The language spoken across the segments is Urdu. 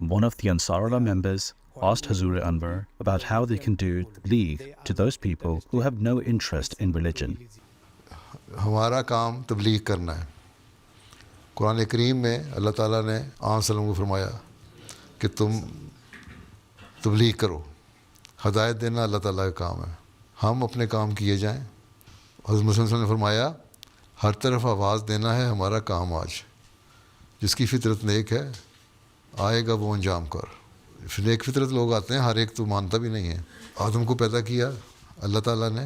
one of the Ansarullah members asked Hazur Anwar about how they can do tabligh to those people who have no interest in religion. ہمارا کام تبلیغ کرنا ہے. قرآن کریم میں اللہ تعالیٰ نے آن وسلم کو فرمایا کہ تم تبلیغ کرو. ہدایت دینا اللہ تعالیٰ کا کام ہے. ہم اپنے کام کیے جائیں. حضرت مسلم صلی اللہ علیہ وسلم نے فرمایا ہر طرف آواز دینا ہے ہمارا کام آج. جس کی فطرت نیک ہے آئے گا وہ انجام کر. نیک فطرت لوگ آتے ہیں, ہر ایک تو مانتا بھی نہیں ہے. آدم کو پیدا کیا اللہ تعالیٰ نے,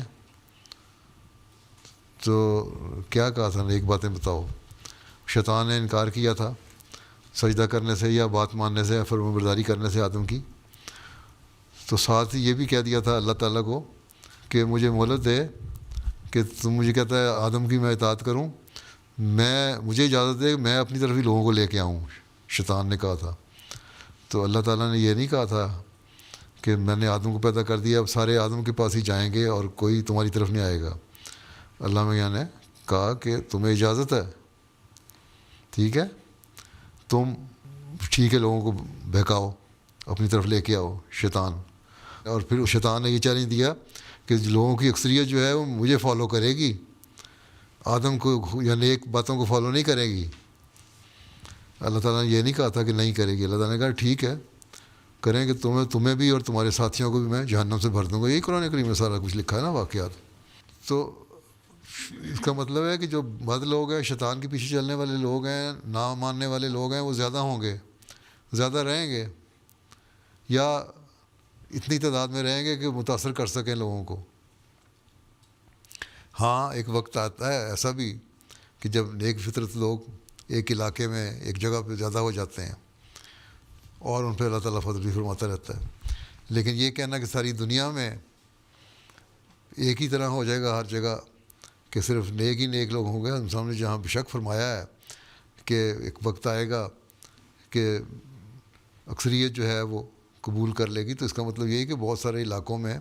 تو کیا کہا تھا, ایک باتیں بتاؤ. شیطان نے انکار کیا تھا سجدہ کرنے سے یا بات ماننے سے یا فرمانبرداری کرنے سے آدم کی. تو ساتھ ہی یہ بھی کہہ دیا تھا اللہ تعالیٰ کو کہ مجھے مہلت دے, کہ تم مجھے کہتا ہے آدم کی میں اطاعت کروں, مجھے اجازت دے میں اپنی طرف ہی لوگوں کو لے کے آؤں. شیطان نے کہا تھا. تو اللہ تعالیٰ نے یہ نہیں کہا تھا کہ میں نے آدم کو پیدا کر دیا اب سارے آدم کے پاس ہی جائیں گے اور کوئی تمہاری طرف نہیں آئے گا. اللہ میاں نے کہا کہ تمہیں اجازت ہے, ٹھیک ہے, تم ٹھیک ہے لوگوں کو بہکاؤ, اپنی طرف لے کے آؤ شیطان. اور پھر شیطان نے یہ چیلنج دیا کہ لوگوں کی اکثریت جو ہے وہ مجھے فالو کرے گی, آدم کو یعنی ایک باتوں کو فالو نہیں کرے گی. اللہ تعالیٰ نے یہ نہیں کہا تھا کہ نہیں کرے گی. اللہ تعالیٰ نے کہا ٹھیک ہے کریں گے, تمہیں بھی اور تمہارے ساتھیوں کو بھی میں جہنم سے بھر دوں گا. یہی قرآن کریم میں سارا کچھ لکھا ہے نا واقعات. تو اس کا مطلب ہے کہ جو بد لوگ ہیں, شیطان کے پیچھے چلنے والے لوگ ہیں, نہ ماننے والے لوگ ہیں, وہ زیادہ ہوں گے, زیادہ رہیں گے, یا اتنی تعداد میں رہیں گے کہ متاثر کر سکیں لوگوں کو. ہاں ایک وقت آتا ہے ایسا بھی کہ جب نیک فطرت لوگ ایک علاقے میں ایک جگہ پہ زیادہ ہو جاتے ہیں اور ان پہ اللہ تعالیٰ فضل بھی فرماتا رہتا ہے. لیکن یہ کہنا کہ ساری دنیا میں ایک ہی طرح ہو جائے گا ہر جگہ کہ صرف نیک ہی نیک لوگ ہوں گے, ہم سامنے جہاں بے شک فرمایا ہے کہ ایک وقت آئے گا کہ اکثریت جو ہے وہ قبول کر لے گی. تو اس کا مطلب یہ ہے کہ بہت سارے علاقوں میں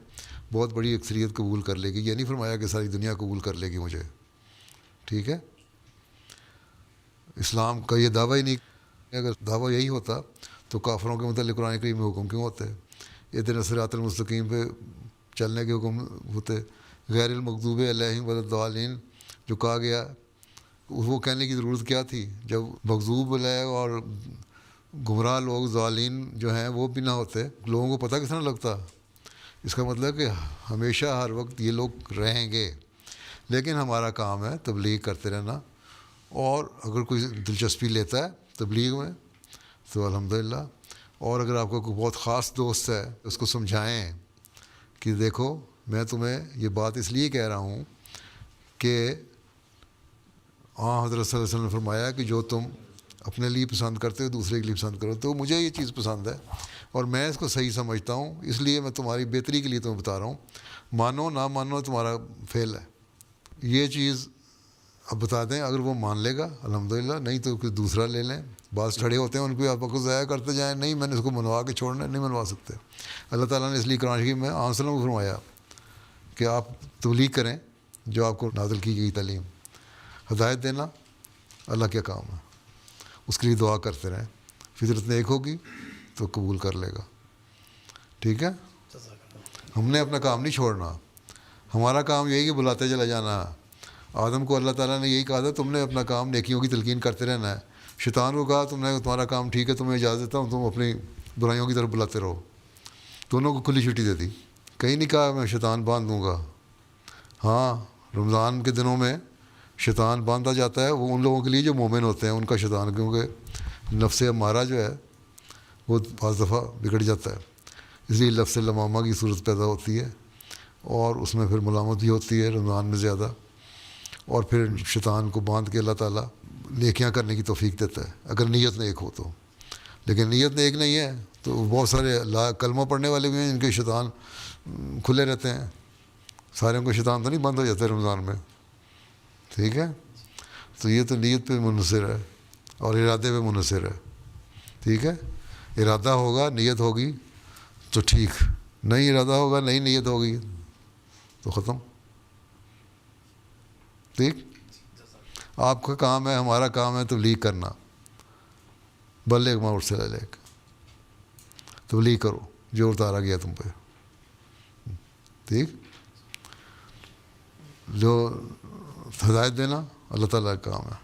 بہت بڑی اکثریت قبول کر لے گی. یہ نہیں فرمایا کہ ساری دنیا قبول کر لے گی مجھے, ٹھیک ہے. اسلام کا یہ دعویٰ ہی نہیں. اگر دعویٰ یہی ہوتا تو کافروں کے متعلق قرآن کریم میں حکم کیوں ہوتے؟ اہدنا الصراط المستقیم پہ چلنے کے حکم ہوتے. غیر المغضوب علیہم ولا الضالین جو کہا گیا وہ کہنے کی ضرورت کیا تھی جب مغضوب علیہ اور گمراہ لوگ ضالین جو ہیں وہ بھی نہ ہوتے, لوگوں کو پتہ کس طرح لگتا. اس کا مطلب کہ ہمیشہ ہر وقت یہ لوگ رہیں گے. لیکن ہمارا کام ہے تبلیغ کرتے رہنا, اور اگر کوئی دلچسپی لیتا ہے تبلیغ میں تو الحمدللہ. اور اگر آپ کا کوئی بہت خاص دوست ہے اس کو سمجھائیں کہ دیکھو میں تمہیں یہ بات اس لیے کہہ رہا ہوں کہ حضرت صلی اللہ علیہ وسلم نے فرمایا کہ جو تم اپنے لیے پسند کرتے ہو دوسرے کے لیے پسند کرو, تو مجھے یہ چیز پسند ہے اور میں اس کو صحیح سمجھتا ہوں, اس لیے میں تمہاری بہتری کے لیے تمہیں بتا رہا ہوں. مانو نہ مانو تمہارا فعل ہے. یہ چیز اب بتا دیں, اگر وہ مان لے گا الحمدللہ, نہیں تو کوئی دوسرا لے لیں. بعض کھڑے ہوتے ہیں ان کو آپ کو ضائع کرتے جائیں, نہیں میں نے اس کو منوا کے چھوڑنا, نہیں منوا سکتے. اللہ تعالیٰ نے اس لیے قرآن شریف میں آن وسلم کو فرمایا کہ آپ تبلیغ کریں جو آپ کو نازل کی گئی تعلیم. ہدایت دینا اللہ کا کام ہے, اس کے لیے دعا کرتے رہیں. فطرت نیک ہوگی تو قبول کر لے گا, ٹھیک ہے. ہم نے اپنا کام نہیں چھوڑنا, ہمارا کام یہی کہ بلاتے چلا جانا. آدم کو اللہ تعالیٰ نے یہی کہا تھا تم نے اپنا کام نیکیوں کی تلقین کرتے رہنا ہے. شیطان کو کہا تمہارا کام ٹھیک ہے, تمہیں اجازت دیتا ہوں, تم اپنی برائیوں کی طرف بلاتے رہو. دونوں کو کھلی چھٹی دے دی. کہیں نہیں کہا میں شیطان باندھ دوں گا. ہاں رمضان کے دنوں میں شیطان باندھا جاتا ہے, وہ ان لوگوں کے لیے جو مومن ہوتے ہیں ان کا شیطان, کیونکہ نفس ہمارا جو ہے وہ بعض دفعہ بگڑ جاتا ہے, اس لیے لفظ لمامہ کی صورت پیدا ہوتی ہے اور اس میں پھر ملامت بھی ہوتی ہے رمضان میں زیادہ. اور پھر شیطان کو باندھ کے اللہ تعالیٰ نیکیاں کرنے کی توفیق دیتا ہے اگر نیت نیک ہو تو. لیکن نیت نیک نہیں ہے تو بہت سارے کلمہ پڑھنے والے بھی ہیں جن کے شیطان کھلے رہتے ہیں. سارے کو شیطان تو نہیں بند ہو جاتا ہے رمضان میں, ٹھیک ہے. تو یہ تو نیت پہ منحصر ہے اور ارادے پہ منحصر ہے, ٹھیک ہے. ارادہ ہوگا نیت ہوگی تو ٹھیک, نہیں ارادہ ہوگا نہیں نیت ہوگی تو ختم, ٹھیک. آپ کا کام ہے, ہمارا کام ہے تبلیغ کرنا. بلغ ما ارسل الیک. تبلیغ کرو جو اتارا گیا تم پہ. ٹھیک, جو ہدایت دینا اللہ تعالیٰ کا کام ہے.